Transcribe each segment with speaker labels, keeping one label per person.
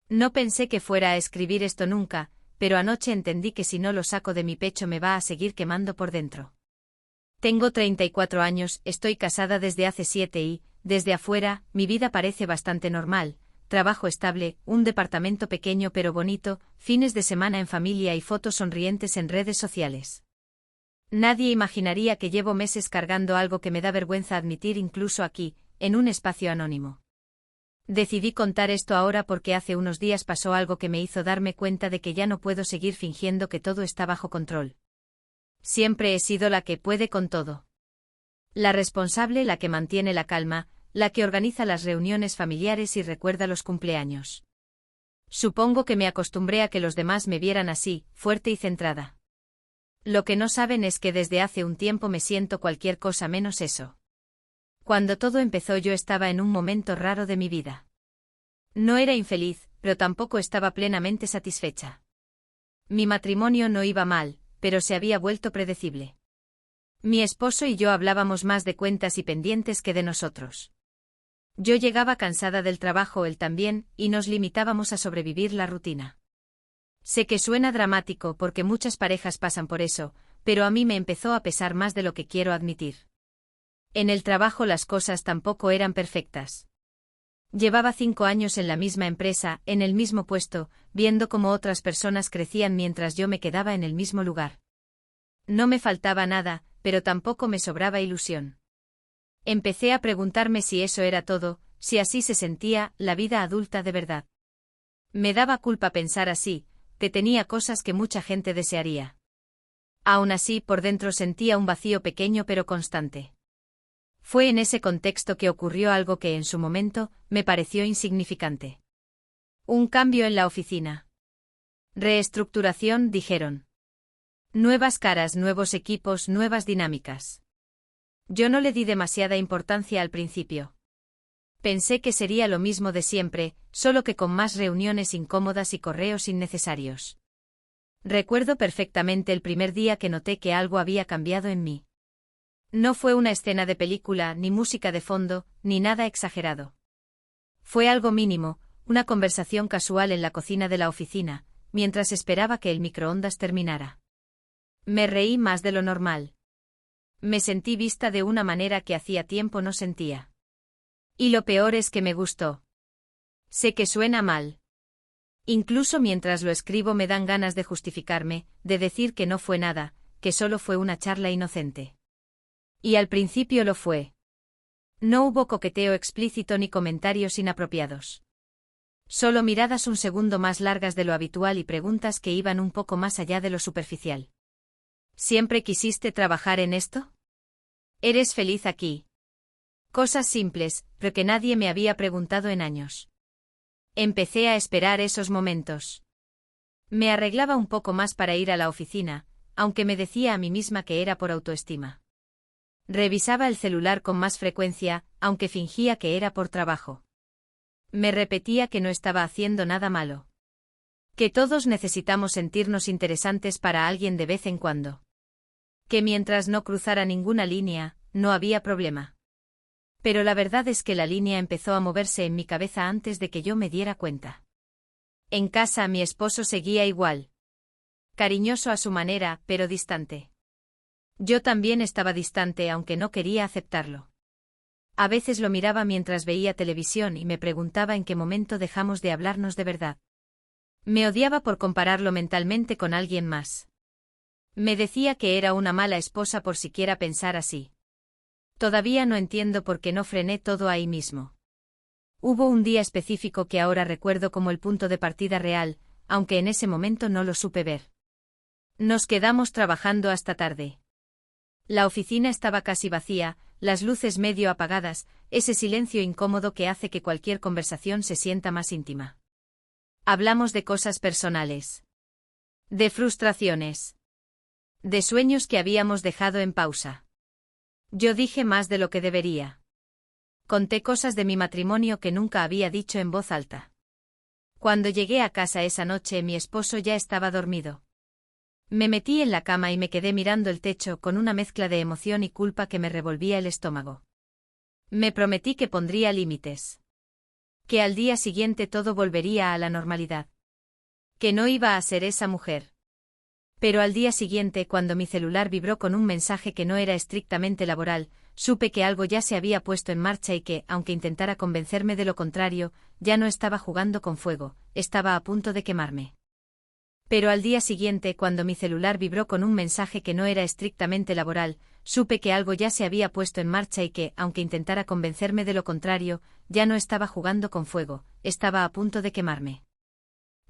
Speaker 1: No pensé que fuera a escribir esto nunca, pero anoche entendí que si no lo saco de mi pecho me va a seguir quemando por dentro. Tengo 34 años, estoy casada desde hace 7 y, desde afuera, mi vida parece bastante normal. Trabajo estable, un departamento pequeño pero bonito, fines de semana en familia y fotos sonrientes en redes sociales. Nadie imaginaría que llevo meses cargando algo que me da vergüenza admitir incluso aquí, en un espacio anónimo. Decidí contar esto ahora porque hace unos días pasó algo que me hizo darme cuenta de que ya no puedo seguir fingiendo que todo está bajo control. Siempre he sido la que puede con todo. La responsable, la que mantiene la calma, la que organiza las reuniones familiares y recuerda los cumpleaños. Supongo que me acostumbré a que los demás me vieran así, fuerte y centrada. Lo que no saben es que desde hace un tiempo me siento cualquier cosa menos eso. Cuando todo empezó yo estaba en un momento raro de mi vida. No era infeliz, pero tampoco estaba plenamente satisfecha. Mi matrimonio no iba mal, pero se había vuelto predecible. Mi esposo y yo hablábamos más de cuentas y pendientes que de nosotros. Yo llegaba cansada del trabajo, él también, y nos limitábamos a sobrevivir la rutina. Sé que suena dramático porque muchas parejas pasan por eso, pero a mí me empezó a pesar más de lo que quiero admitir. En el trabajo las cosas tampoco eran perfectas. Llevaba 5 años en la misma empresa, en el mismo puesto, viendo cómo otras personas crecían mientras yo me quedaba en el mismo lugar. No me faltaba nada, pero tampoco me sobraba ilusión. Empecé a preguntarme si eso era todo, si así se sentía la vida adulta de verdad. Me daba culpa pensar así, que tenía cosas que mucha gente desearía. Aún así, por dentro sentía un vacío pequeño pero constante. Fue en ese contexto que ocurrió algo que en su momento me pareció insignificante. Un cambio en la oficina. Reestructuración, dijeron. Nuevas caras, nuevos equipos, nuevas dinámicas. Yo no le di demasiada importancia al principio. Pensé que sería lo mismo de siempre, solo que con más reuniones incómodas y correos innecesarios. Recuerdo perfectamente el primer día que noté que algo había cambiado en mí. No fue una escena de película, ni música de fondo, ni nada exagerado. Fue algo mínimo, una conversación casual en la cocina de la oficina, mientras esperaba que el microondas terminara. Me reí más de lo normal. Me sentí vista de una manera que hacía tiempo no sentía. Y lo peor es que me gustó. Sé que suena mal. Incluso mientras lo escribo me dan ganas de justificarme, de decir que no fue nada, que solo fue una charla inocente. Y al principio lo fue. No hubo coqueteo explícito ni comentarios inapropiados. Solo miradas un segundo más largas de lo habitual y preguntas que iban un poco más allá de lo superficial. ¿Siempre quisiste trabajar en esto? ¿Eres feliz aquí? Cosas simples, pero que nadie me había preguntado en años. Empecé a esperar esos momentos. Me arreglaba un poco más para ir a la oficina, aunque me decía a mí misma que era por autoestima. Revisaba el celular con más frecuencia, aunque fingía que era por trabajo. Me repetía que no estaba haciendo nada malo. Que todos necesitamos sentirnos interesantes para alguien de vez en cuando. Que mientras no cruzara ninguna línea, no había problema. Pero la verdad es que la línea empezó a moverse en mi cabeza antes de que yo me diera cuenta. En casa mi esposo seguía igual. Cariñoso a su manera, pero distante. Yo también estaba distante aunque no quería aceptarlo. A veces lo miraba mientras veía televisión y me preguntaba en qué momento dejamos de hablarnos de verdad. Me odiaba por compararlo mentalmente con alguien más. Me decía que era una mala esposa por siquiera pensar así. Todavía no entiendo por qué no frené todo ahí mismo. Hubo un día específico que ahora recuerdo como el punto de partida real, aunque en ese momento no lo supe ver. Nos quedamos trabajando hasta tarde. La oficina estaba casi vacía, las luces medio apagadas, ese silencio incómodo que hace que cualquier conversación se sienta más íntima. Hablamos de cosas personales. De frustraciones. De sueños que habíamos dejado en pausa. Yo dije más de lo que debería. Conté cosas de mi matrimonio que nunca había dicho en voz alta. Cuando llegué a casa esa noche mi esposo ya estaba dormido. Me metí en la cama y me quedé mirando el techo con una mezcla de emoción y culpa que me revolvía el estómago. Me prometí que pondría límites. Que al día siguiente todo volvería a la normalidad. Que no iba a ser esa mujer. Pero al día siguiente, cuando mi celular vibró con un mensaje que no era estrictamente laboral, supe que algo ya se había puesto en marcha y que, aunque intentara convencerme de lo contrario, ya no estaba jugando con fuego, estaba a punto de quemarme. Pero al día siguiente, cuando mi celular vibró con un mensaje que no era estrictamente laboral, supe que algo ya se había puesto en marcha y que, aunque intentara convencerme de lo contrario, ya no estaba jugando con fuego, estaba a punto de quemarme.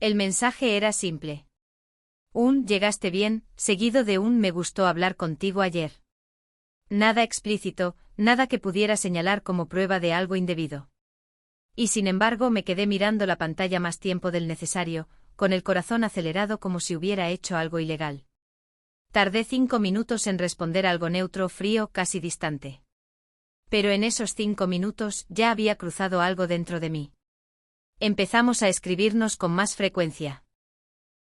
Speaker 1: El mensaje era simple. Llegaste bien, seguido de me gustó hablar contigo ayer. Nada explícito, nada que pudiera señalar como prueba de algo indebido. Y sin embargo me quedé mirando la pantalla más tiempo del necesario, con el corazón acelerado como si hubiera hecho algo ilegal. Tardé 5 minutos en responder algo neutro, frío, casi distante. Pero en esos 5 minutos ya había cruzado algo dentro de mí. Empezamos a escribirnos con más frecuencia.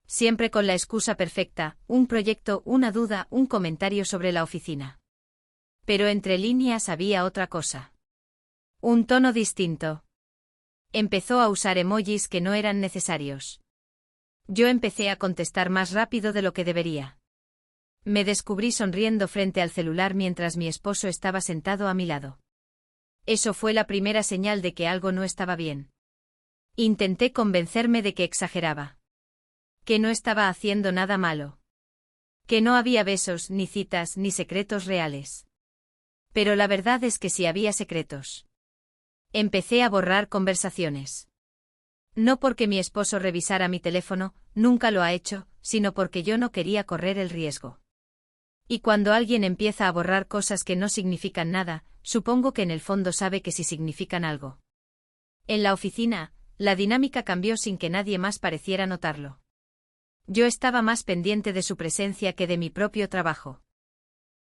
Speaker 1: Siempre con la excusa perfecta, un proyecto, una duda, un comentario sobre la oficina. Pero entre líneas había otra cosa. Un tono distinto. Empezó a usar emojis que no eran necesarios. Yo empecé a contestar más rápido de lo que debería. Me descubrí sonriendo frente al celular mientras mi esposo estaba sentado a mi lado. Eso fue la primera señal de que algo no estaba bien. Intenté convencerme de que exageraba. Que no estaba haciendo nada malo. Que no había besos, ni citas, ni secretos reales. Pero la verdad es que sí había secretos. Empecé a borrar conversaciones. No porque mi esposo revisara mi teléfono, nunca lo ha hecho, sino porque yo no quería correr el riesgo. Y cuando alguien empieza a borrar cosas que no significan nada, supongo que en el fondo sabe que sí significan algo. En la oficina, la dinámica cambió sin que nadie más pareciera notarlo. Yo estaba más pendiente de su presencia que de mi propio trabajo.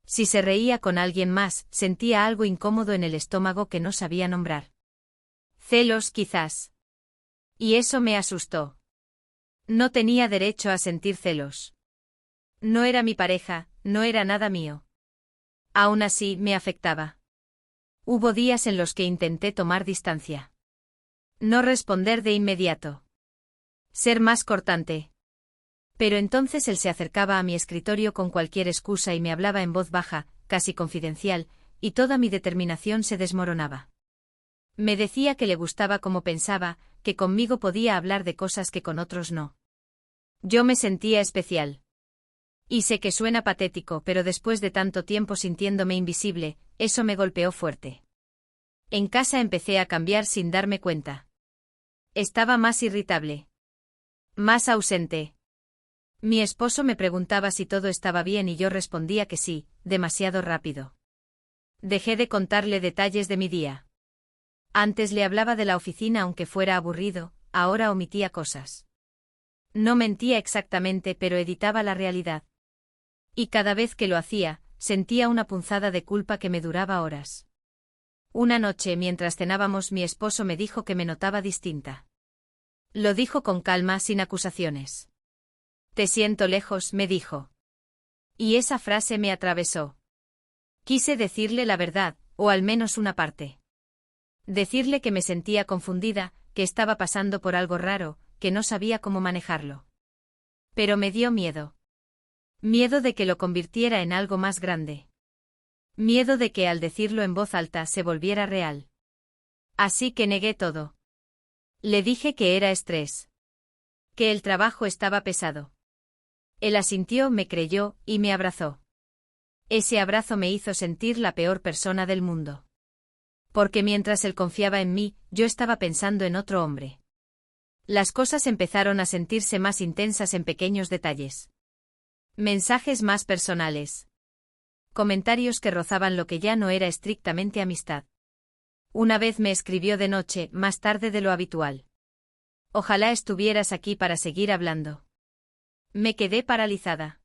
Speaker 1: Si se reía con alguien más, sentía algo incómodo en el estómago que no sabía nombrar. Celos, quizás. Y eso me asustó. No tenía derecho a sentir celos. No era mi pareja, no era nada mío. Aún así, me afectaba. Hubo días en los que intenté tomar distancia. No responder de inmediato. Ser más cortante. Pero entonces él se acercaba a mi escritorio con cualquier excusa y me hablaba en voz baja, casi confidencial, y toda mi determinación se desmoronaba. Me decía que le gustaba como pensaba, que conmigo podía hablar de cosas que con otros no. Yo me sentía especial. Y sé que suena patético, pero después de tanto tiempo sintiéndome invisible, eso me golpeó fuerte. En casa empecé a cambiar sin darme cuenta. Estaba más irritable. Más ausente. Mi esposo me preguntaba si todo estaba bien y yo respondía que sí, demasiado rápido. Dejé de contarle detalles de mi día. Antes le hablaba de la oficina aunque fuera aburrido, ahora omitía cosas. No mentía exactamente, pero editaba la realidad. Y cada vez que lo hacía, sentía una punzada de culpa que me duraba horas. Una noche mientras cenábamos mi esposo me dijo que me notaba distinta. Lo dijo con calma, sin acusaciones. Te siento lejos, me dijo. Y esa frase me atravesó. Quise decirle la verdad, o al menos una parte. Decirle que me sentía confundida, que estaba pasando por algo raro, que no sabía cómo manejarlo. Pero me dio miedo. Miedo de que lo convirtiera en algo más grande. Miedo de que al decirlo en voz alta se volviera real. Así que negué todo. Le dije que era estrés. Que el trabajo estaba pesado. Él asintió, me creyó, y me abrazó. Ese abrazo me hizo sentir la peor persona del mundo. Porque mientras él confiaba en mí, yo estaba pensando en otro hombre. Las cosas empezaron a sentirse más intensas en pequeños detalles. Mensajes más personales. Comentarios que rozaban lo que ya no era estrictamente amistad. Una vez me escribió de noche, más tarde de lo habitual. Ojalá estuvieras aquí para seguir hablando. Me quedé paralizada.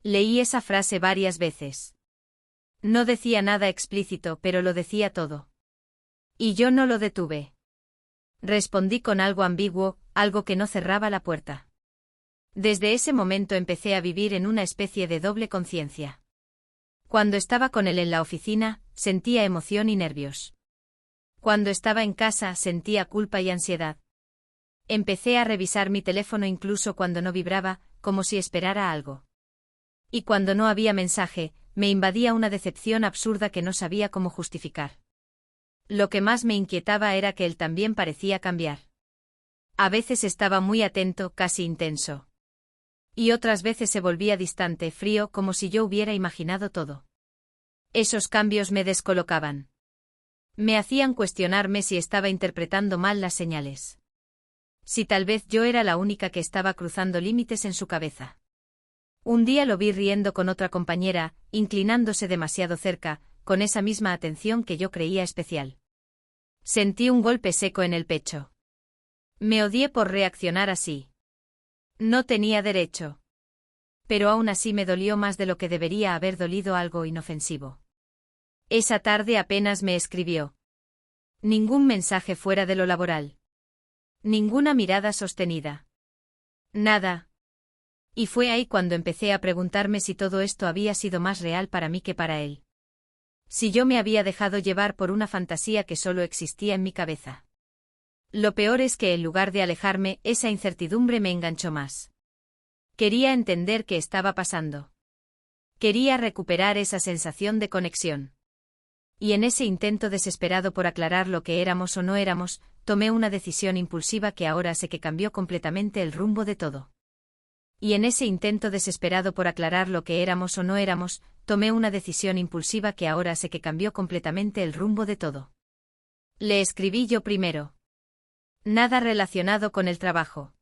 Speaker 1: Leí esa frase varias veces. No decía nada explícito, pero lo decía todo. Y yo no lo detuve. Respondí con algo ambiguo, algo que no cerraba la puerta. Desde ese momento empecé a vivir en una especie de doble conciencia. Cuando estaba con él en la oficina, sentía emoción y nervios. Cuando estaba en casa sentía culpa y ansiedad. Empecé a revisar mi teléfono incluso cuando no vibraba, como si esperara algo. Y cuando no había mensaje, me invadía una decepción absurda que no sabía cómo justificar. Lo que más me inquietaba era que él también parecía cambiar. A veces estaba muy atento, casi intenso. Y otras veces se volvía distante, frío, como si yo hubiera imaginado todo. Esos cambios me descolocaban. Me hacían cuestionarme si estaba interpretando mal las señales. Si tal vez yo era la única que estaba cruzando límites en su cabeza. Un día lo vi riendo con otra compañera, inclinándose demasiado cerca, con esa misma atención que yo creía especial. Sentí un golpe seco en el pecho. Me odié por reaccionar así. No tenía derecho. Pero aún así me dolió más de lo que debería haber dolido algo inofensivo. Esa tarde apenas me escribió. Ningún mensaje fuera de lo laboral. Ninguna mirada sostenida. Nada. Y fue ahí cuando empecé a preguntarme si todo esto había sido más real para mí que para él. Si yo me había dejado llevar por una fantasía que solo existía en mi cabeza. Lo peor es que en lugar de alejarme, esa incertidumbre me enganchó más. Quería entender qué estaba pasando. Quería recuperar esa sensación de conexión. Y en ese intento desesperado por aclarar lo que éramos o no éramos, tomé una decisión impulsiva que ahora sé que cambió completamente el rumbo de todo. Y en ese intento desesperado por aclarar lo que éramos o no éramos, tomé una decisión impulsiva que ahora sé que cambió completamente el rumbo de todo. Le escribí yo primero. Nada relacionado con el trabajo.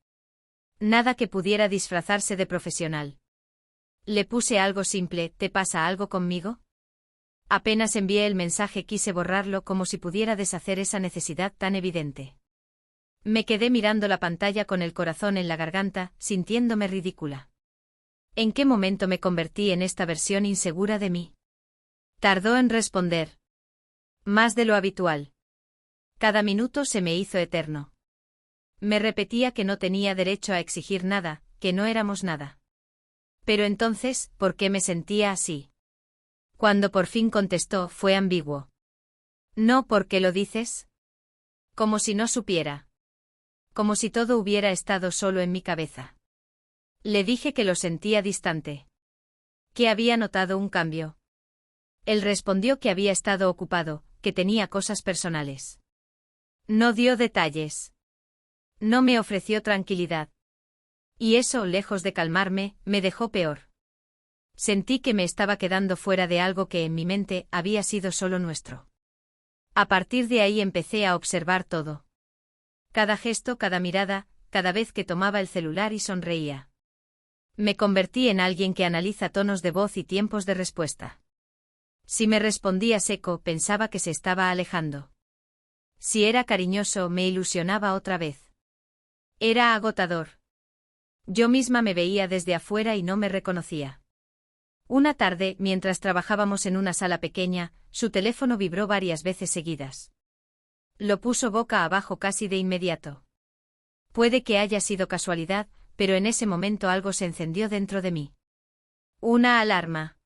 Speaker 1: Nada que pudiera disfrazarse de profesional. Le puse algo simple, ¿te pasa algo conmigo? Apenas envié el mensaje quise borrarlo como si pudiera deshacer esa necesidad tan evidente. Me quedé mirando la pantalla con el corazón en la garganta, sintiéndome ridícula. ¿En qué momento me convertí en esta versión insegura de mí? Tardó en responder. Más de lo habitual. Cada minuto se me hizo eterno. Me repetía que no tenía derecho a exigir nada, que no éramos nada. Pero entonces, ¿por qué me sentía así? Cuando por fin contestó, fue ambiguo. No, ¿por qué lo dices? Como si no supiera. Como si todo hubiera estado solo en mi cabeza. Le dije que lo sentía distante. Que había notado un cambio. Él respondió que había estado ocupado, que tenía cosas personales. No dio detalles. No me ofreció tranquilidad. Y eso, lejos de calmarme, me dejó peor. Sentí que me estaba quedando fuera de algo que en mi mente había sido solo nuestro. A partir de ahí empecé a observar todo. Cada gesto, cada mirada, cada vez que tomaba el celular y sonreía. Me convertí en alguien que analiza tonos de voz y tiempos de respuesta. Si me respondía seco, pensaba que se estaba alejando. Si era cariñoso, me ilusionaba otra vez. Era agotador. Yo misma me veía desde afuera y no me reconocía. Una tarde, mientras trabajábamos en una sala pequeña, su teléfono vibró varias veces seguidas. Lo puso boca abajo casi de inmediato. Puede que haya sido casualidad, pero en ese momento algo se encendió dentro de mí. Una alarma.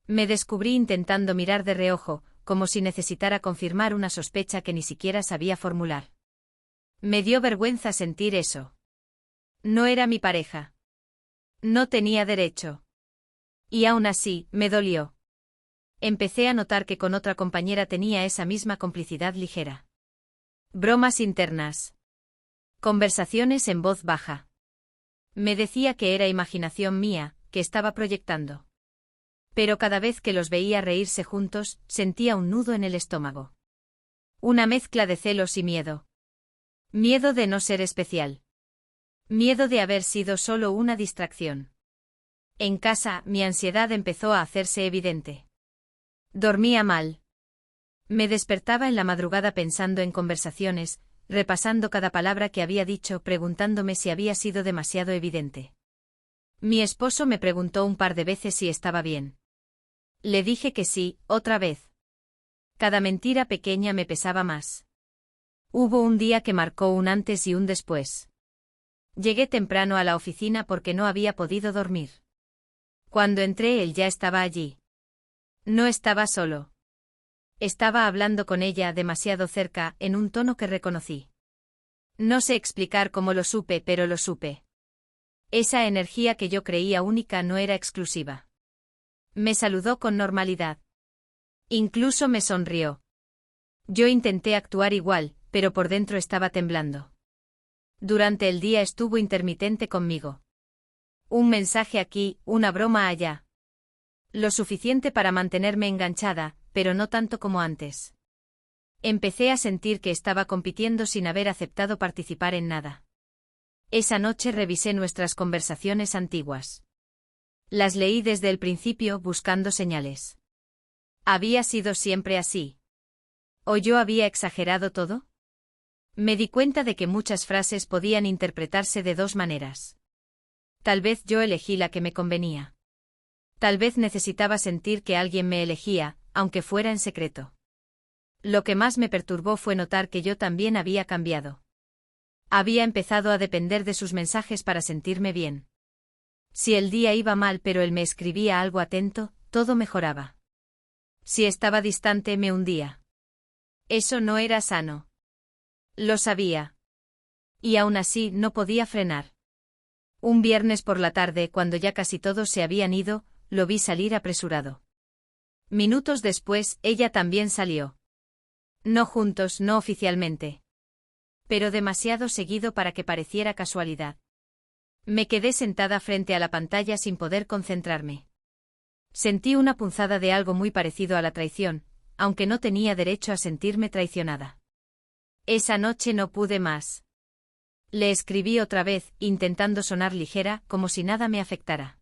Speaker 1: Me descubrí intentando mirar de reojo, como si necesitara confirmar una sospecha que ni siquiera sabía formular. Me dio vergüenza sentir eso. No era mi pareja. No tenía derecho. Y aún así, me dolió. Empecé a notar que con otra compañera tenía esa misma complicidad ligera. Bromas internas. Conversaciones en voz baja. Me decía que era imaginación mía, que estaba proyectando. Pero cada vez que los veía reírse juntos, sentía un nudo en el estómago. Una mezcla de celos y miedo. Miedo de no ser especial. Miedo de haber sido solo una distracción. En casa, mi ansiedad empezó a hacerse evidente. Dormía mal. Me despertaba en la madrugada pensando en conversaciones, repasando cada palabra que había dicho, preguntándome si había sido demasiado evidente. Mi esposo me preguntó un par de veces si estaba bien. Le dije que sí, otra vez. Cada mentira pequeña me pesaba más. Hubo un día que marcó un antes y un después. Llegué temprano a la oficina porque no había podido dormir. Cuando entré él ya estaba allí. No estaba solo. Estaba hablando con ella demasiado cerca, en un tono que reconocí. No sé explicar cómo lo supe, pero lo supe. Esa energía que yo creía única no era exclusiva. Me saludó con normalidad. Incluso me sonrió. Yo intenté actuar igual, pero por dentro estaba temblando. Durante el día estuvo intermitente conmigo. Un mensaje aquí, una broma allá. Lo suficiente para mantenerme enganchada, pero no tanto como antes. Empecé a sentir que estaba compitiendo sin haber aceptado participar en nada. Esa noche revisé nuestras conversaciones antiguas. Las leí desde el principio buscando señales. ¿Había sido siempre así? ¿O yo había exagerado todo? Me di cuenta de que muchas frases podían interpretarse de dos maneras. Tal vez yo elegí la que me convenía. Tal vez necesitaba sentir que alguien me elegía, aunque fuera en secreto. Lo que más me perturbó fue notar que yo también había cambiado. Había empezado a depender de sus mensajes para sentirme bien. Si el día iba mal pero él me escribía algo atento, todo mejoraba. Si estaba distante me hundía. Eso no era sano. Lo sabía. Y aún así no podía frenar. Un viernes por la tarde, cuando ya casi todos se habían ido, lo vi salir apresurado. Minutos después, ella también salió. No juntos, no oficialmente. Pero demasiado seguido para que pareciera casualidad. Me quedé sentada frente a la pantalla sin poder concentrarme. Sentí una punzada de algo muy parecido a la traición, aunque no tenía derecho a sentirme traicionada. Esa noche no pude más. Le escribí otra vez, intentando sonar ligera, como si nada me afectara.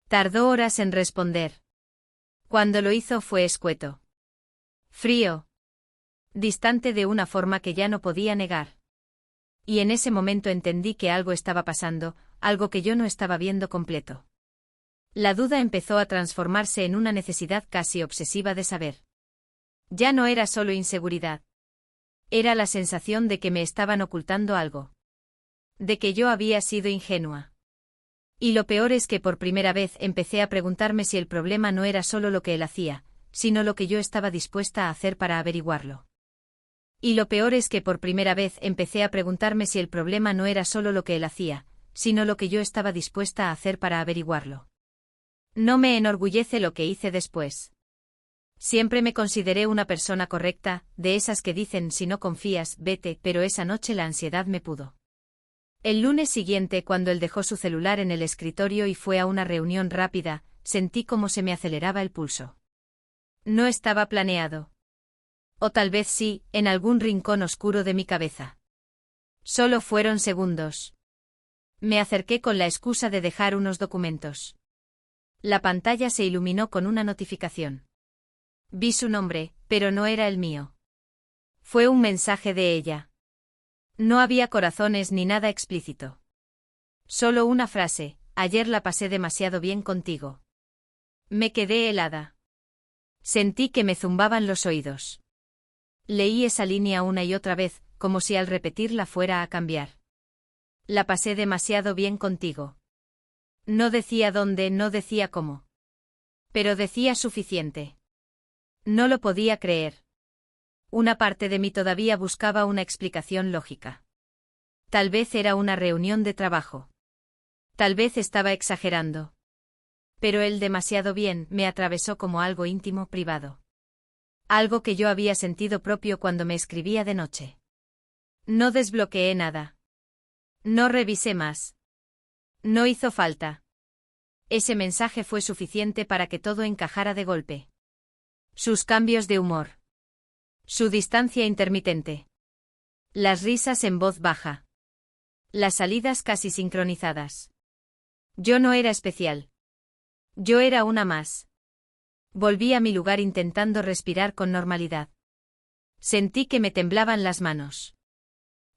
Speaker 1: Tardó horas en responder. Cuando lo hizo fue escueto. Frío. Distante de una forma que ya no podía negar. Y en ese momento entendí que algo estaba pasando, algo que yo no estaba viendo completo. La duda empezó a transformarse en una necesidad casi obsesiva de saber. Ya no era solo inseguridad. Era la sensación de que me estaban ocultando algo. De que yo había sido ingenua. Y lo peor es que por primera vez empecé a preguntarme si el problema no era solo lo que él hacía, sino lo que yo estaba dispuesta a hacer para averiguarlo. Y lo peor es que por primera vez empecé a preguntarme si el problema no era solo lo que él hacía, sino lo que yo estaba dispuesta a hacer para averiguarlo. No me enorgullece lo que hice después. Siempre me consideré una persona correcta, de esas que dicen si no confías, vete, pero esa noche la ansiedad me pudo. El lunes siguiente, cuando él dejó su celular en el escritorio y fue a una reunión rápida, sentí como se me aceleraba el pulso. No estaba planeado. O tal vez sí, en algún rincón oscuro de mi cabeza. Solo fueron segundos. Me acerqué con la excusa de dejar unos documentos. La pantalla se iluminó con una notificación. Vi su nombre, pero no era el mío. Fue un mensaje de ella. No había corazones ni nada explícito. Solo una frase: ayer la pasé demasiado bien contigo. Me quedé helada. Sentí que me zumbaban los oídos. Leí esa línea una y otra vez, como si al repetirla fuera a cambiar. La pasé demasiado bien contigo. No decía dónde, no decía cómo. Pero decía suficiente. No lo podía creer. Una parte de mí todavía buscaba una explicación lógica. Tal vez era una reunión de trabajo. Tal vez estaba exagerando. Pero el demasiado bien me atravesó como algo íntimo, privado. Algo que yo había sentido propio cuando me escribía de noche. No desbloqueé nada. No revisé más. No hizo falta. Ese mensaje fue suficiente para que todo encajara de golpe. Sus cambios de humor. Su distancia intermitente. Las risas en voz baja. Las salidas casi sincronizadas. Yo no era especial. Yo era una más. Volví a mi lugar intentando respirar con normalidad. Sentí que me temblaban las manos.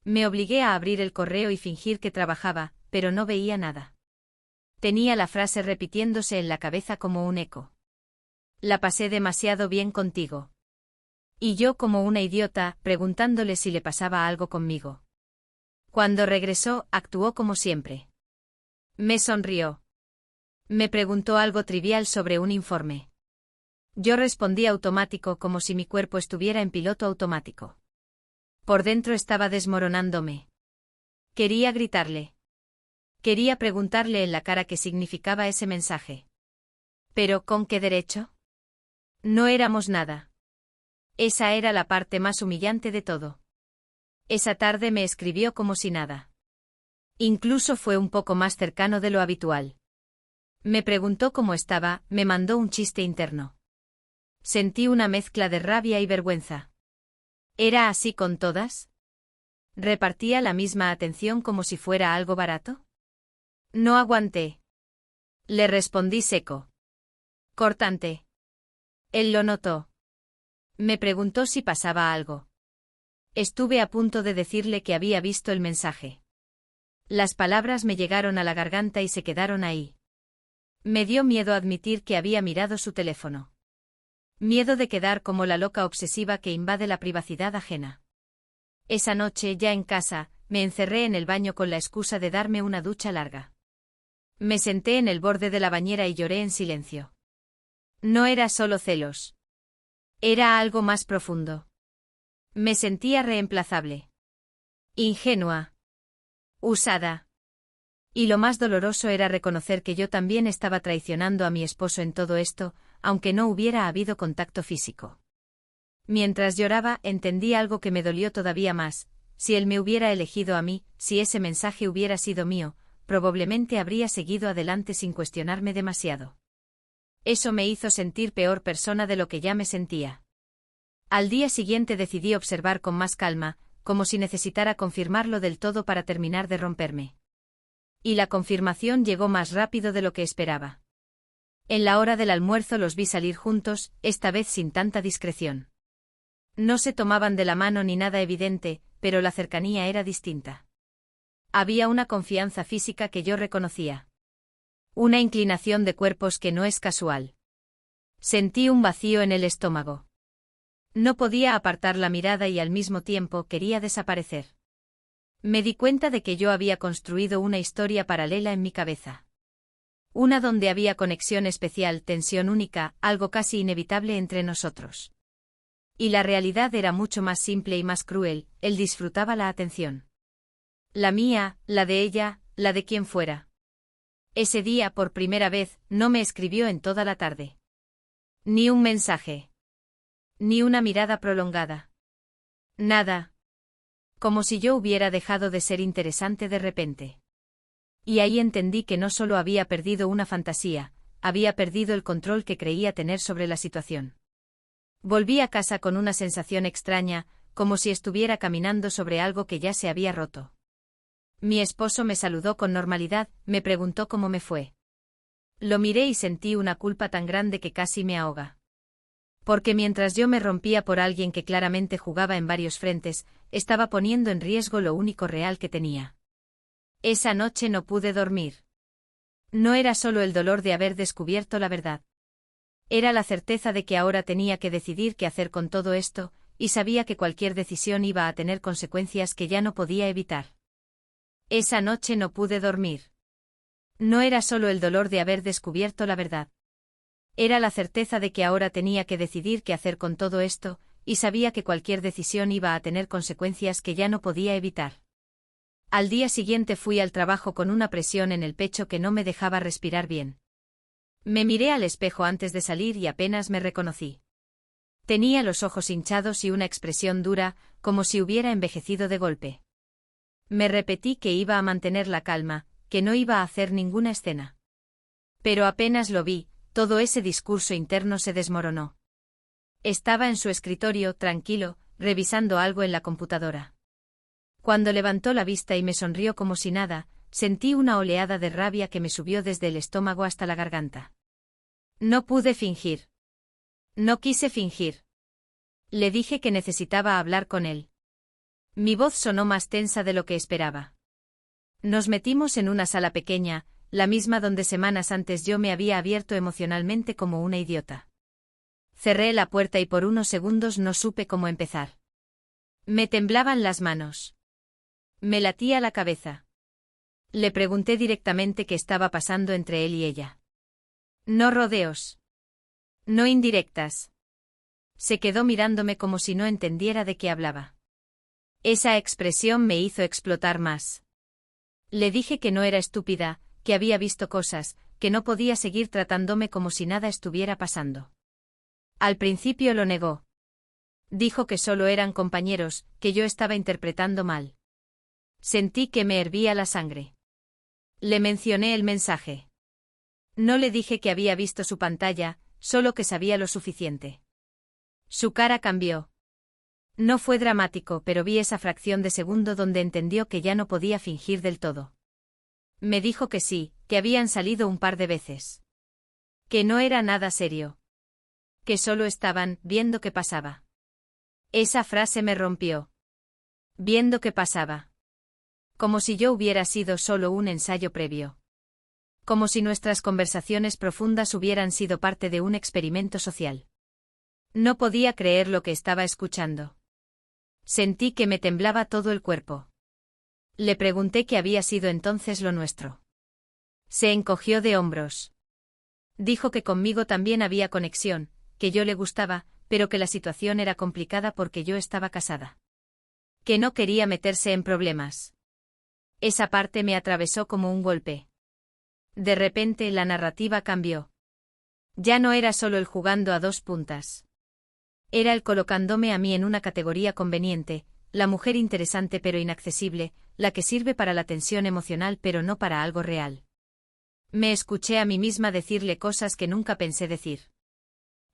Speaker 1: Me obligué a abrir el correo y fingir que trabajaba, pero no veía nada. Tenía la frase repitiéndose en la cabeza como un eco. La pasé demasiado bien contigo. Y yo como una idiota, preguntándole si le pasaba algo conmigo. Cuando regresó, actuó como siempre. Me sonrió. Me preguntó algo trivial sobre un informe. Yo respondí automático como si mi cuerpo estuviera en piloto automático. Por dentro estaba desmoronándome. Quería gritarle. Quería preguntarle en la cara qué significaba ese mensaje. ¿Pero con qué derecho? No éramos nada. Esa era la parte más humillante de todo. Esa tarde me escribió como si nada. Incluso fue un poco más cercano de lo habitual. Me preguntó cómo estaba, me mandó un chiste interno. Sentí una mezcla de rabia y vergüenza. ¿Era así con todas? ¿Repartía la misma atención como si fuera algo barato? No aguanté. Le respondí seco. Cortante. Él lo notó. Me preguntó si pasaba algo. Estuve a punto de decirle que había visto el mensaje. Las palabras me llegaron a la garganta y se quedaron ahí. Me dio miedo admitir que había mirado su teléfono. Miedo de quedar como la loca obsesiva que invade la privacidad ajena. Esa noche, ya en casa, me encerré en el baño con la excusa de darme una ducha larga. Me senté en el borde de la bañera y lloré en silencio. No era solo celos. Era algo más profundo. Me sentía reemplazable. Ingenua. Usada. Y lo más doloroso era reconocer que yo también estaba traicionando a mi esposo en todo esto, aunque no hubiera habido contacto físico. Mientras lloraba, entendí algo que me dolió todavía más. Si él me hubiera elegido a mí, si ese mensaje hubiera sido mío, probablemente habría seguido adelante sin cuestionarme demasiado. Eso me hizo sentir peor persona de lo que ya me sentía. Al día siguiente decidí observar con más calma, como si necesitara confirmarlo del todo para terminar de romperme. Y la confirmación llegó más rápido de lo que esperaba. En la hora del almuerzo los vi salir juntos, esta vez sin tanta discreción. No se tomaban de la mano ni nada evidente, pero la cercanía era distinta. Había una confianza física que yo reconocía. Una inclinación de cuerpos que no es casual. Sentí un vacío en el estómago. No podía apartar la mirada y al mismo tiempo quería desaparecer. Me di cuenta de que yo había construido una historia paralela en mi cabeza. Una donde había conexión especial, tensión única, algo casi inevitable entre nosotros. Y la realidad era mucho más simple y más cruel, él disfrutaba la atención. La mía, la de ella, la de quien fuera. Ese día, por primera vez, no me escribió en toda la tarde. Ni un mensaje. Ni una mirada prolongada. Nada. Como si yo hubiera dejado de ser interesante de repente. Y ahí entendí que no solo había perdido una fantasía, había perdido el control que creía tener sobre la situación. Volví a casa con una sensación extraña, como si estuviera caminando sobre algo que ya se había roto. Mi esposo me saludó con normalidad, me preguntó cómo me fue. Lo miré y sentí una culpa tan grande que casi me ahoga. Porque mientras yo me rompía por alguien que claramente jugaba en varios frentes, estaba poniendo en riesgo lo único real que tenía. Esa noche no pude dormir. No era solo el dolor de haber descubierto la verdad. Era la certeza de que ahora tenía que decidir qué hacer con todo esto, y sabía que cualquier decisión iba a tener consecuencias que ya no podía evitar. Esa noche no pude dormir. No era solo el dolor de haber descubierto la verdad. Era la certeza de que ahora tenía que decidir qué hacer con todo esto, y sabía que cualquier decisión iba a tener consecuencias que ya no podía evitar. Al día siguiente fui al trabajo con una presión en el pecho que no me dejaba respirar bien. Me miré al espejo antes de salir y apenas me reconocí. Tenía los ojos hinchados y una expresión dura, como si hubiera envejecido de golpe. Me repetí que iba a mantener la calma, que no iba a hacer ninguna escena. Pero apenas lo vi, todo ese discurso interno se desmoronó. Estaba en su escritorio, tranquilo, revisando algo en la computadora. Cuando levantó la vista y me sonrió como si nada, sentí una oleada de rabia que me subió desde el estómago hasta la garganta. No pude fingir. No quise fingir. Le dije que necesitaba hablar con él. Mi voz sonó más tensa de lo que esperaba. Nos metimos en una sala pequeña, la misma donde semanas antes yo me había abierto emocionalmente como una idiota. Cerré la puerta y por unos segundos no supe cómo empezar. Me temblaban las manos. Me latía la cabeza. Le pregunté directamente qué estaba pasando entre él y ella. No rodeos. No indirectas. Se quedó mirándome como si no entendiera de qué hablaba. Esa expresión me hizo explotar más. Le dije que no era estúpida, que había visto cosas, que no podía seguir tratándome como si nada estuviera pasando. Al principio lo negó. Dijo que solo eran compañeros, que yo estaba interpretando mal. Sentí que me hervía la sangre. Le mencioné el mensaje. No le dije que había visto su pantalla, solo que sabía lo suficiente. Su cara cambió. No fue dramático, pero vi esa fracción de segundo donde entendió que ya no podía fingir del todo. Me dijo que sí, que habían salido un par de veces. Que no era nada serio. Que solo estaban viendo qué pasaba. Esa frase me rompió. Viendo qué pasaba. Como si yo hubiera sido solo un ensayo previo. Como si nuestras conversaciones profundas hubieran sido parte de un experimento social. No podía creer lo que estaba escuchando. Sentí que me temblaba todo el cuerpo. Le pregunté qué había sido entonces lo nuestro. Se encogió de hombros. Dijo que conmigo también había conexión, que yo le gustaba, pero que la situación era complicada porque yo estaba casada. Que no quería meterse en problemas. Esa parte me atravesó como un golpe. De repente la narrativa cambió. Ya no era solo el jugando a dos puntas. Era el colocándome a mí en una categoría conveniente, la mujer interesante pero inaccesible, la que sirve para la tensión emocional pero no para algo real. Me escuché a mí misma decirle cosas que nunca pensé decir.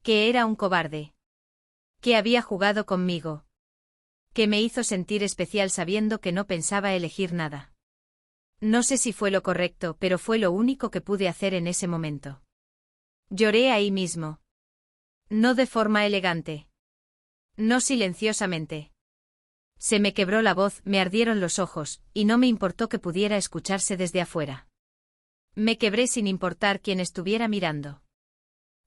Speaker 1: Que era un cobarde. Que había jugado conmigo. Que me hizo sentir especial sabiendo que no pensaba elegir nada. No sé si fue lo correcto, pero fue lo único que pude hacer en ese momento. Lloré ahí mismo. No de forma elegante. No silenciosamente. Se me quebró la voz, me ardieron los ojos, y no me importó que pudiera escucharse desde afuera. Me quebré sin importar quién estuviera mirando.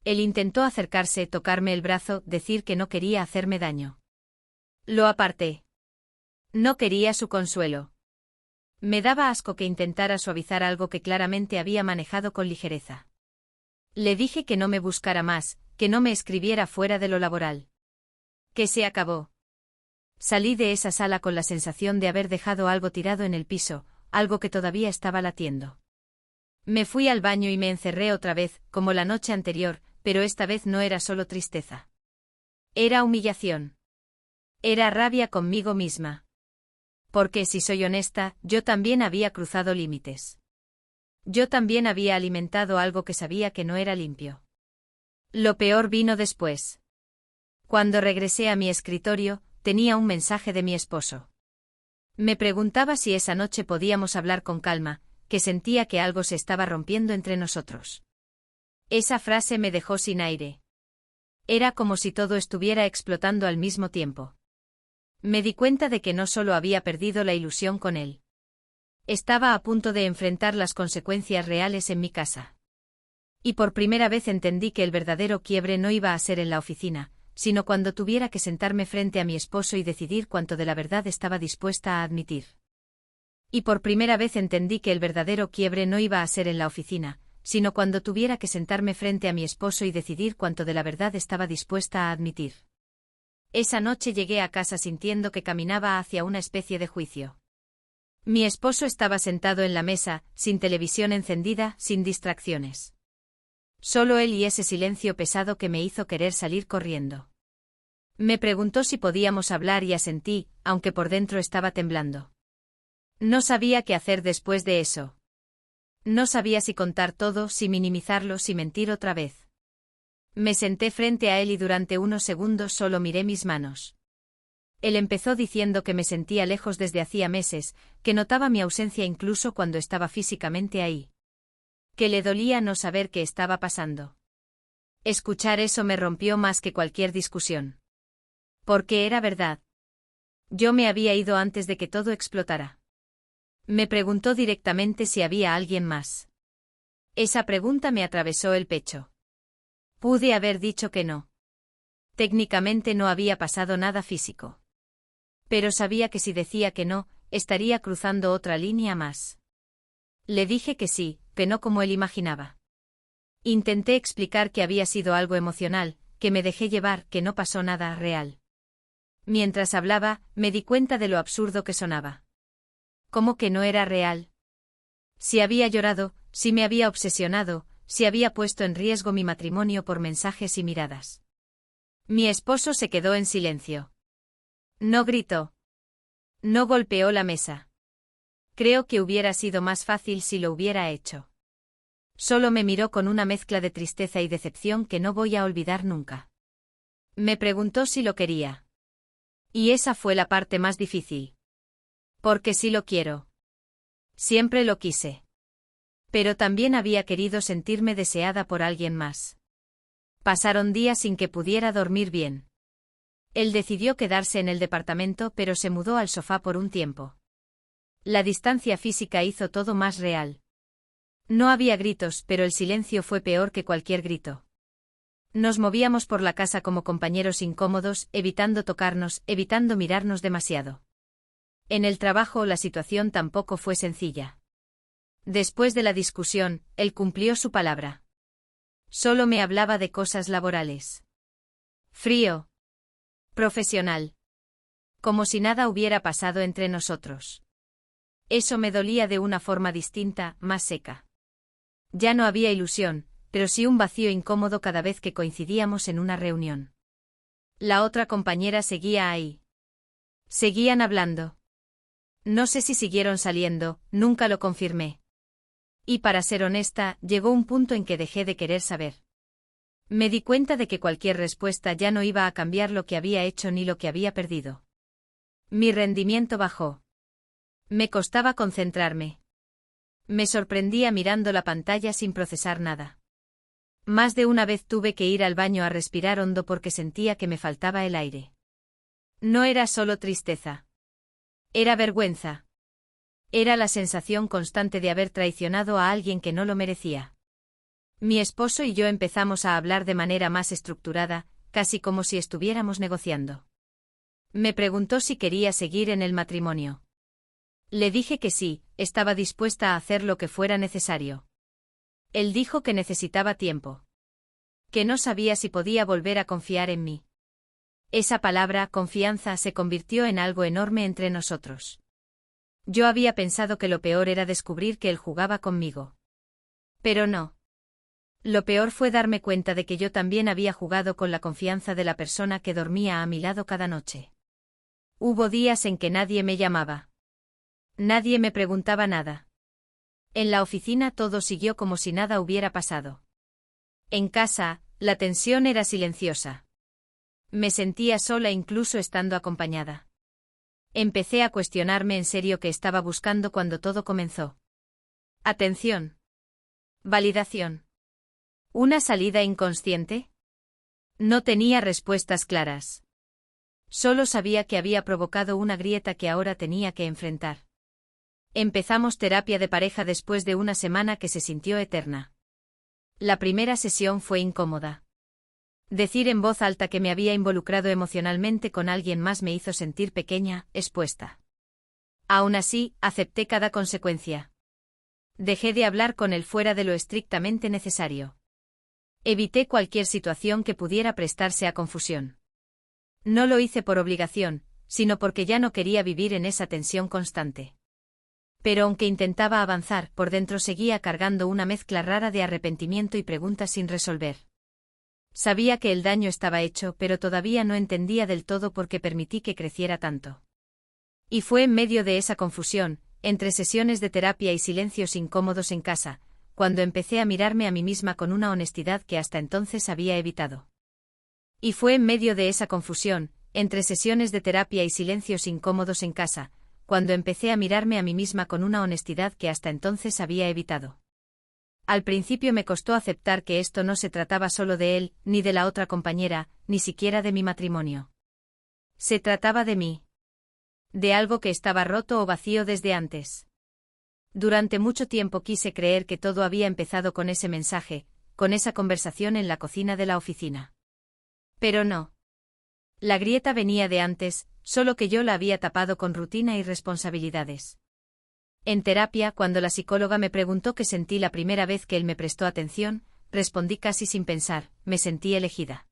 Speaker 1: Él intentó acercarse, tocarme el brazo, decir que no quería hacerme daño. Lo aparté. No quería su consuelo. Me daba asco que intentara suavizar algo que claramente había manejado con ligereza. Le dije que no me buscara más, que no me escribiera fuera de lo laboral. Que se acabó. Salí de esa sala con la sensación de haber dejado algo tirado en el piso, algo que todavía estaba latiendo. Me fui al baño y me encerré otra vez, como la noche anterior, pero esta vez no era solo tristeza. Era humillación. Era rabia conmigo misma. Porque si soy honesta, yo también había cruzado límites. Yo también había alimentado algo que sabía que no era limpio. Lo peor vino después. Cuando regresé a mi escritorio, tenía un mensaje de mi esposo. Me preguntaba si esa noche podíamos hablar con calma, que sentía que algo se estaba rompiendo entre nosotros. Esa frase me dejó sin aire. Era como si todo estuviera explotando al mismo tiempo. Me di cuenta de que no solo había perdido la ilusión con él. Estaba a punto de enfrentar las consecuencias reales en mi casa. Y por primera vez entendí que el verdadero quiebre no iba a ser en la oficina, sino cuando tuviera que sentarme frente a mi esposo y decidir cuánto de la verdad estaba dispuesta a admitir. Y por primera vez entendí que el verdadero quiebre no iba a ser en la oficina, sino cuando tuviera que sentarme frente a mi esposo y decidir cuánto de la verdad estaba dispuesta a admitir. Esa noche llegué a casa sintiendo que caminaba hacia una especie de juicio. Mi esposo estaba sentado en la mesa, sin televisión encendida, sin distracciones. Solo él y ese silencio pesado que me hizo querer salir corriendo. Me preguntó si podíamos hablar y asentí, aunque por dentro estaba temblando. No sabía qué hacer después de eso. No sabía si contar todo, si minimizarlo, si mentir otra vez. Me senté frente a él y durante unos segundos solo miré mis manos. Él empezó diciendo que me sentía lejos desde hacía meses, que notaba mi ausencia incluso cuando estaba físicamente ahí. Que le dolía no saber qué estaba pasando. Escuchar eso me rompió más que cualquier discusión. Porque era verdad. Yo me había ido antes de que todo explotara. Me preguntó directamente si había alguien más. Esa pregunta me atravesó el pecho. Pude haber dicho que no. Técnicamente no había pasado nada físico. Pero sabía que si decía que no, estaría cruzando otra línea más. Le dije que sí, que no como él imaginaba. Intenté explicar que había sido algo emocional, que me dejé llevar, que no pasó nada real. Mientras hablaba, me di cuenta de lo absurdo que sonaba. ¿Cómo que no era real? Si había llorado, si me había obsesionado, si había puesto en riesgo mi matrimonio por mensajes y miradas. Mi esposo se quedó en silencio. No gritó. No golpeó la mesa. Creo que hubiera sido más fácil si lo hubiera hecho. Solo me miró con una mezcla de tristeza y decepción que no voy a olvidar nunca. Me preguntó si lo quería. Y esa fue la parte más difícil. Porque sí lo quiero. Siempre lo quise. Pero también había querido sentirme deseada por alguien más. Pasaron días sin que pudiera dormir bien. Él decidió quedarse en el departamento, pero se mudó al sofá por un tiempo. La distancia física hizo todo más real. No había gritos, pero el silencio fue peor que cualquier grito. Nos movíamos por la casa como compañeros incómodos, evitando tocarnos, evitando mirarnos demasiado. En el trabajo la situación tampoco fue sencilla. Después de la discusión, él cumplió su palabra. Solo me hablaba de cosas laborales. Frío. Profesional. Como si nada hubiera pasado entre nosotros. Eso me dolía de una forma distinta, más seca. Ya no había ilusión, pero sí un vacío incómodo cada vez que coincidíamos en una reunión. La otra compañera seguía ahí. Seguían hablando. No sé si siguieron saliendo, nunca lo confirmé. Y para ser honesta, llegó un punto en que dejé de querer saber. Me di cuenta de que cualquier respuesta ya no iba a cambiar lo que había hecho ni lo que había perdido. Mi rendimiento bajó. Me costaba concentrarme. Me sorprendía mirando la pantalla sin procesar nada. Más de una vez tuve que ir al baño a respirar hondo porque sentía que me faltaba el aire. No era solo tristeza. Era vergüenza. Era la sensación constante de haber traicionado a alguien que no lo merecía. Mi esposo y yo empezamos a hablar de manera más estructurada, casi como si estuviéramos negociando. Me preguntó si quería seguir en el matrimonio. Le dije que sí, estaba dispuesta a hacer lo que fuera necesario. Él dijo que necesitaba tiempo. Que no sabía si podía volver a confiar en mí. Esa palabra, confianza, se convirtió en algo enorme entre nosotros. Yo había pensado que lo peor era descubrir que él jugaba conmigo. Pero no. Lo peor fue darme cuenta de que yo también había jugado con la confianza de la persona que dormía a mi lado cada noche. Hubo días en que nadie me llamaba. Nadie me preguntaba nada. En la oficina todo siguió como si nada hubiera pasado. En casa, la tensión era silenciosa. Me sentía sola incluso estando acompañada. Empecé a cuestionarme en serio qué estaba buscando cuando todo comenzó. Atención. Validación. ¿Una salida inconsciente? No tenía respuestas claras. Solo sabía que había provocado una grieta que ahora tenía que enfrentar. Empezamos terapia de pareja después de una semana que se sintió eterna. La primera sesión fue incómoda. Decir en voz alta que me había involucrado emocionalmente con alguien más me hizo sentir pequeña, expuesta. Aún así, acepté cada consecuencia. Dejé de hablar con él fuera de lo estrictamente necesario. Evité cualquier situación que pudiera prestarse a confusión. No lo hice por obligación, sino porque ya no quería vivir en esa tensión constante. Pero aunque intentaba avanzar, por dentro seguía cargando una mezcla rara de arrepentimiento y preguntas sin resolver. Sabía que el daño estaba hecho, pero todavía no entendía del todo por qué permití que creciera tanto. Y fue en medio de esa confusión, entre sesiones de terapia y silencios incómodos en casa, cuando empecé a mirarme a mí misma con una honestidad que hasta entonces había evitado. Y fue en medio de esa confusión, entre sesiones de terapia y silencios incómodos en casa, cuando empecé a mirarme a mí misma con una honestidad que hasta entonces había evitado. Al principio me costó aceptar que esto no se trataba solo de él, ni de la otra compañera, ni siquiera de mi matrimonio. Se trataba de mí. De algo que estaba roto o vacío desde antes. Durante mucho tiempo quise creer que todo había empezado con ese mensaje, con esa conversación en la cocina de la oficina. Pero no. La grieta venía de antes, solo que yo la había tapado con rutina y responsabilidades. En terapia, cuando la psicóloga me preguntó qué sentí la primera vez que él me prestó atención, respondí casi sin pensar, me sentí elegida.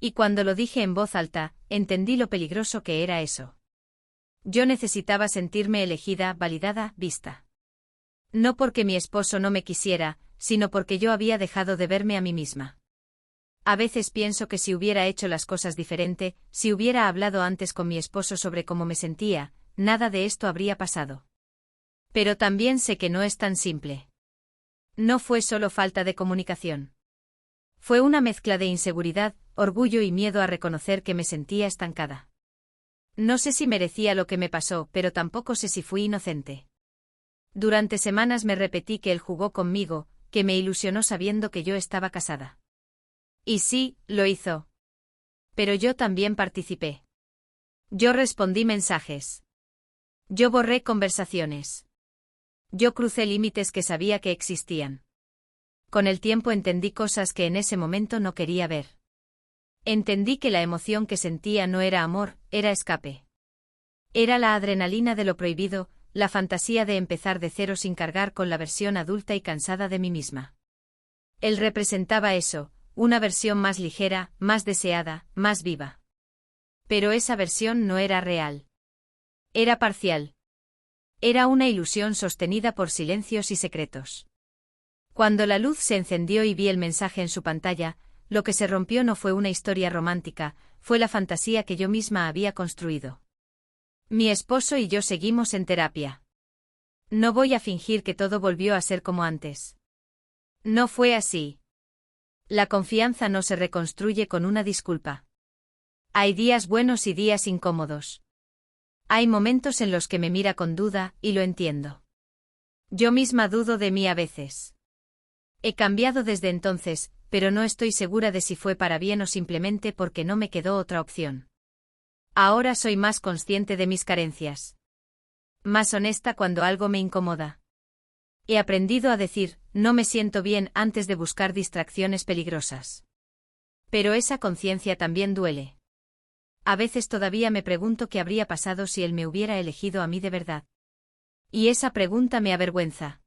Speaker 1: Y cuando lo dije en voz alta, entendí lo peligroso que era eso. Yo necesitaba sentirme elegida, validada, vista. No porque mi esposo no me quisiera, sino porque yo había dejado de verme a mí misma. A veces pienso que si hubiera hecho las cosas diferente, si hubiera hablado antes con mi esposo sobre cómo me sentía, nada de esto habría pasado. Pero también sé que no es tan simple. No fue solo falta de comunicación. Fue una mezcla de inseguridad, orgullo y miedo a reconocer que me sentía estancada. No sé si merecía lo que me pasó, pero tampoco sé si fui inocente. Durante semanas me repetí que él jugó conmigo, que me ilusionó sabiendo que yo estaba casada. Y sí, lo hizo. Pero yo también participé. Yo respondí mensajes. Yo borré conversaciones. Yo crucé límites que sabía que existían. Con el tiempo entendí cosas que en ese momento no quería ver. Entendí que la emoción que sentía no era amor, era escape. Era la adrenalina de lo prohibido, la fantasía de empezar de cero sin cargar con la versión adulta y cansada de mí misma. Él representaba eso, una versión más ligera, más deseada, más viva. Pero esa versión no era real. Era parcial. Era una ilusión sostenida por silencios y secretos. Cuando la luz se encendió y vi el mensaje en su pantalla, lo que se rompió no fue una historia romántica, fue la fantasía que yo misma había construido. Mi esposo y yo seguimos en terapia. No voy a fingir que todo volvió a ser como antes. No fue así. La confianza no se reconstruye con una disculpa. Hay días buenos y días incómodos. Hay momentos en los que me mira con duda, y lo entiendo. Yo misma dudo de mí a veces. He cambiado desde entonces, pero no estoy segura de si fue para bien o simplemente porque no me quedó otra opción. Ahora soy más consciente de mis carencias. Más honesta cuando algo me incomoda. He aprendido a decir, no me siento bien antes de buscar distracciones peligrosas. Pero esa conciencia también duele. A veces todavía me pregunto qué habría pasado si él me hubiera elegido a mí de verdad. Y esa pregunta me avergüenza.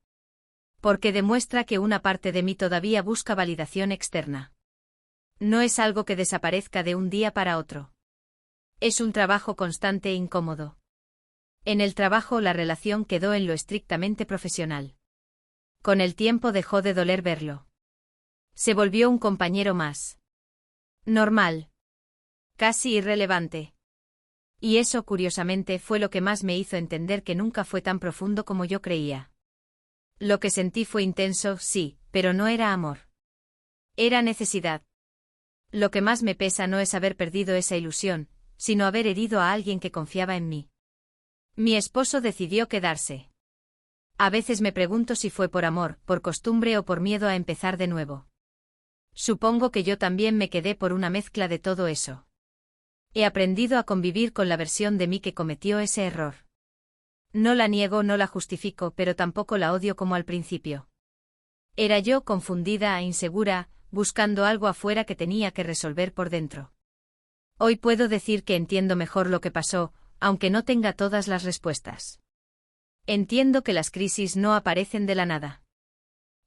Speaker 1: Porque demuestra que una parte de mí todavía busca validación externa. No es algo que desaparezca de un día para otro. Es un trabajo constante e incómodo. En el trabajo la relación quedó en lo estrictamente profesional. Con el tiempo dejó de doler verlo. Se volvió un compañero más. Normal. Casi irrelevante. Y eso, curiosamente, fue lo que más me hizo entender que nunca fue tan profundo como yo creía. Lo que sentí fue intenso, sí, pero no era amor. Era necesidad. Lo que más me pesa no es haber perdido esa ilusión, sino haber herido a alguien que confiaba en mí. Mi esposo decidió quedarse. A veces me pregunto si fue por amor, por costumbre o por miedo a empezar de nuevo. Supongo que yo también me quedé por una mezcla de todo eso. He aprendido a convivir con la versión de mí que cometió ese error. No la niego, no la justifico, pero tampoco la odio como al principio. Era yo confundida e insegura, buscando algo afuera que tenía que resolver por dentro. Hoy puedo decir que entiendo mejor lo que pasó, aunque no tenga todas las respuestas. Entiendo que las crisis no aparecen de la nada.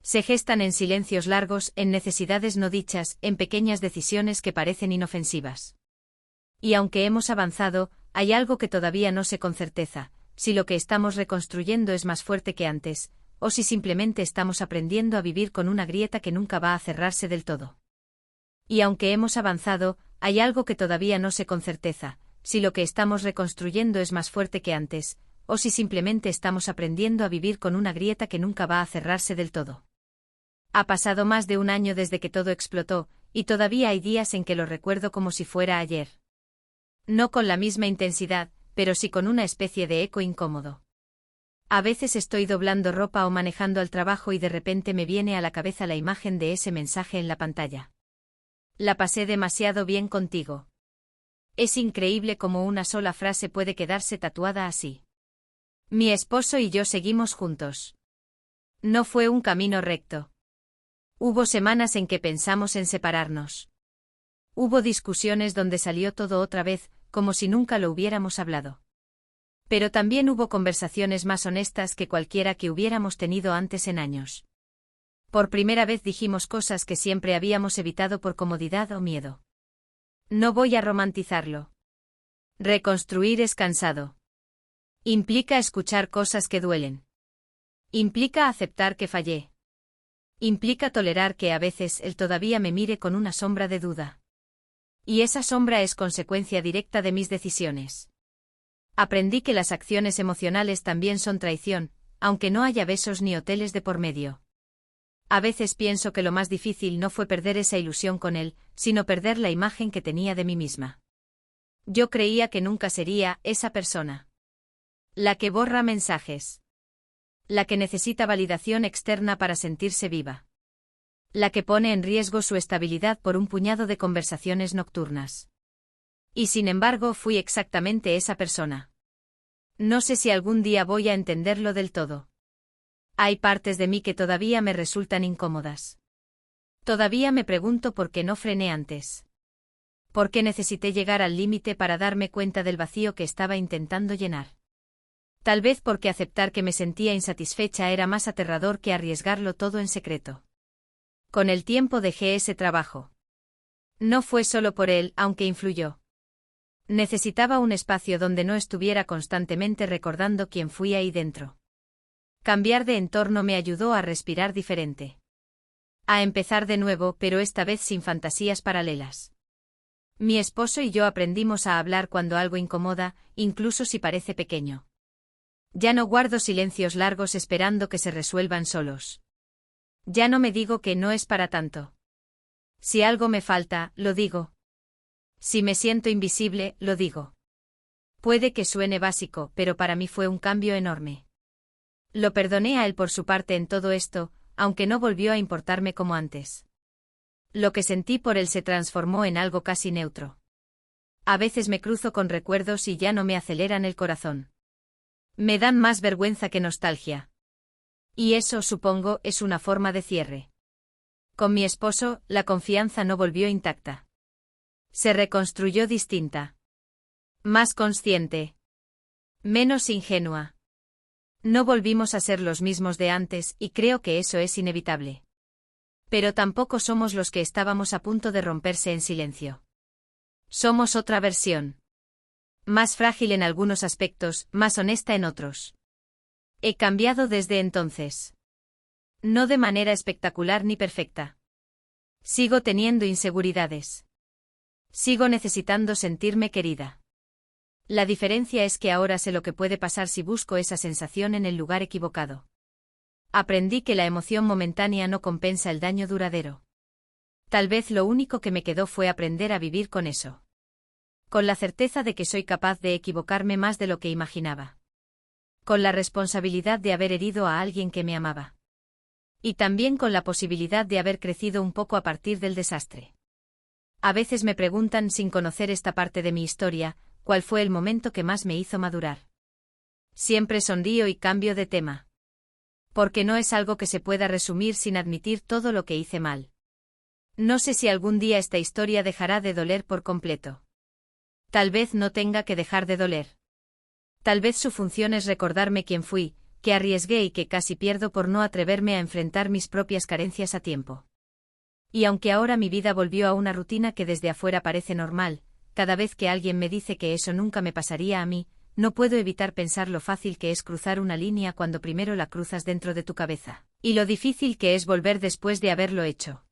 Speaker 1: Se gestan en silencios largos, en necesidades no dichas, en pequeñas decisiones que parecen inofensivas. Y aunque hemos avanzado, hay algo que todavía no sé con certeza, si lo que estamos reconstruyendo es más fuerte que antes, o si simplemente estamos aprendiendo a vivir con una grieta que nunca va a cerrarse del todo. Y aunque hemos avanzado, hay algo que todavía no sé con certeza, si lo que estamos reconstruyendo es más fuerte que antes, o si simplemente estamos aprendiendo a vivir con una grieta que nunca va a cerrarse del todo. Ha pasado más de un año desde que todo explotó, y todavía hay días en que lo recuerdo como si fuera ayer. No con la misma intensidad, pero sí con una especie de eco incómodo. A veces estoy doblando ropa o manejando al trabajo y de repente me viene a la cabeza la imagen de ese mensaje en la pantalla. La pasé demasiado bien contigo. Es increíble cómo una sola frase puede quedarse tatuada así. Mi esposo y yo seguimos juntos. No fue un camino recto. Hubo semanas en que pensamos en separarnos. Hubo discusiones donde salió todo otra vez, como si nunca lo hubiéramos hablado. Pero también hubo conversaciones más honestas que cualquiera que hubiéramos tenido antes en años. Por primera vez dijimos cosas que siempre habíamos evitado por comodidad o miedo. No voy a romantizarlo. Reconstruir es cansado. Implica escuchar cosas que duelen. Implica aceptar que fallé. Implica tolerar que a veces él todavía me mire con una sombra de duda. Y esa sombra es consecuencia directa de mis decisiones. Aprendí que las acciones emocionales también son traición, aunque no haya besos ni hoteles de por medio. A veces pienso que lo más difícil no fue perder esa ilusión con él, sino perder la imagen que tenía de mí misma. Yo creía que nunca sería esa persona. La que borra mensajes. La que necesita validación externa para sentirse viva. La que pone en riesgo su estabilidad por un puñado de conversaciones nocturnas. Y sin embargo fui exactamente esa persona. No sé si algún día voy a entenderlo del todo. Hay partes de mí que todavía me resultan incómodas. Todavía me pregunto por qué no frené antes. ¿Por qué necesité llegar al límite para darme cuenta del vacío que estaba intentando llenar? Tal vez porque aceptar que me sentía insatisfecha era más aterrador que arriesgarlo todo en secreto. Con el tiempo dejé ese trabajo. No fue solo por él, aunque influyó. Necesitaba un espacio donde no estuviera constantemente recordando quién fui ahí dentro. Cambiar de entorno me ayudó a respirar diferente. A empezar de nuevo, pero esta vez sin fantasías paralelas. Mi esposo y yo aprendimos a hablar cuando algo incomoda, incluso si parece pequeño. Ya no guardo silencios largos esperando que se resuelvan solos. Ya no me digo que no es para tanto. Si algo me falta, lo digo. Si me siento invisible, lo digo. Puede que suene básico, pero para mí fue un cambio enorme. Lo perdoné a él por su parte en todo esto, aunque no volvió a importarme como antes. Lo que sentí por él se transformó en algo casi neutro. A veces me cruzo con recuerdos y ya no me aceleran el corazón. Me dan más vergüenza que nostalgia. Y eso, supongo, es una forma de cierre. Con mi esposo, la confianza no volvió intacta. Se reconstruyó distinta. Más consciente. Menos ingenua. No volvimos a ser los mismos de antes y creo que eso es inevitable. Pero tampoco somos los que estábamos a punto de romperse en silencio. Somos otra versión. Más frágil en algunos aspectos, más honesta en otros. He cambiado desde entonces. No de manera espectacular ni perfecta. Sigo teniendo inseguridades. Sigo necesitando sentirme querida. La diferencia es que ahora sé lo que puede pasar si busco esa sensación en el lugar equivocado. Aprendí que la emoción momentánea no compensa el daño duradero. Tal vez lo único que me quedó fue aprender a vivir con eso. Con la certeza de que soy capaz de equivocarme más de lo que imaginaba. Con la responsabilidad de haber herido a alguien que me amaba. Y también con la posibilidad de haber crecido un poco a partir del desastre. A veces me preguntan, sin conocer esta parte de mi historia, ¿cuál fue el momento que más me hizo madurar? Siempre sonrío y cambio de tema. Porque no es algo que se pueda resumir sin admitir todo lo que hice mal. No sé si algún día esta historia dejará de doler por completo. Tal vez no tenga que dejar de doler. Tal vez su función es recordarme quién fui, que arriesgué y que casi pierdo por no atreverme a enfrentar mis propias carencias a tiempo. Y aunque ahora mi vida volvió a una rutina que desde afuera parece normal, cada vez que alguien me dice que eso nunca me pasaría a mí, no puedo evitar pensar lo fácil que es cruzar una línea cuando primero la cruzas dentro de tu cabeza, y lo difícil que es volver después de haberlo hecho.